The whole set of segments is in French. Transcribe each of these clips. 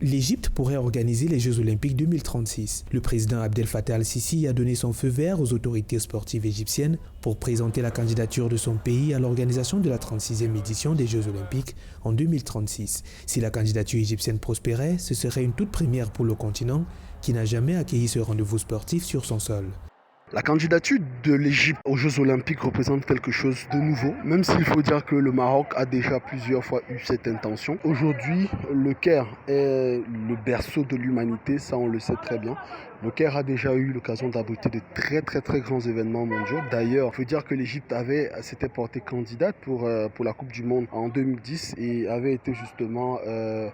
L'Égypte pourrait organiser les Jeux Olympiques 2036. Le président Abdel Fattah al-Sisi a donné son feu vert aux autorités sportives égyptiennes pour présenter la candidature de son pays à l'organisation de la 36e édition des Jeux Olympiques en 2036. Si la candidature égyptienne prospérait, ce serait une toute première pour le continent qui n'a jamais accueilli ce rendez-vous sportif sur son sol. La candidature de l'Égypte aux Jeux Olympiques représente quelque chose de nouveau, même s'il faut dire que le Maroc a déjà plusieurs fois eu cette intention. Aujourd'hui, le Caire est le berceau de l'humanité, ça on le sait très bien. Le Caire a déjà eu l'occasion d'abriter de très grands événements mondiaux. D'ailleurs, il faut dire que l'Égypte s'était portée candidate pour la Coupe du Monde en 2010 et avait été justement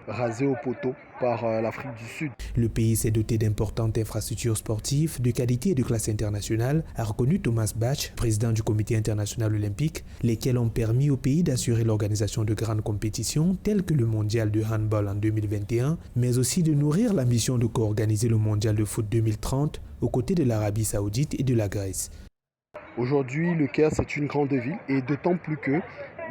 rasée au poteau par l'Afrique du Sud. Le pays s'est doté d'importantes infrastructures sportives de qualité et de classe internationale, a reconnu Thomas Bach, président du Comité international olympique, lesquels ont permis au pays d'assurer l'organisation de grandes compétitions telles que le mondial de handball en 2021, mais aussi de nourrir l'ambition de co-organiser le mondial de foot 2030 aux côtés de l'Arabie saoudite et de la Grèce. Aujourd'hui, le Caire, c'est une grande ville et d'autant plus que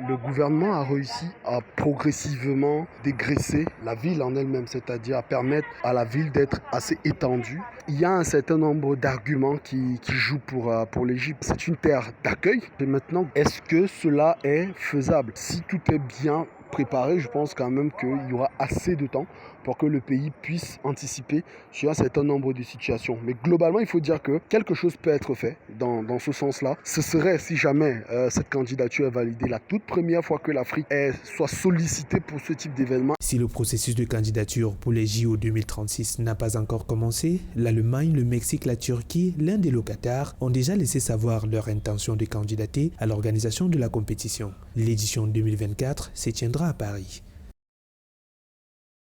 le gouvernement a réussi à progressivement dégraisser la ville en elle-même, c'est-à-dire à permettre à la ville d'être assez étendue. Il y a un certain nombre d'arguments qui jouent pour l'Égypte. C'est une terre d'accueil. Et maintenant, est-ce que cela est faisable? Si tout est bien préparé, je pense quand même qu'il y aura assez de temps pour que le pays puisse anticiper sur un certain nombre de situations. Mais globalement, il faut dire que quelque chose peut être fait dans ce sens-là. Ce serait, si jamais cette candidature est validée, la toute première fois que l'Afrique soit sollicitée pour ce type d'événement. Si le processus de candidature pour les JO 2036 n'a pas encore commencé, l'Allemagne, le Mexique, la Turquie, l'Inde et le Qatar ont déjà laissé savoir leur intention de candidater à l'organisation de la compétition. L'édition 2024 se tiendra à Paris.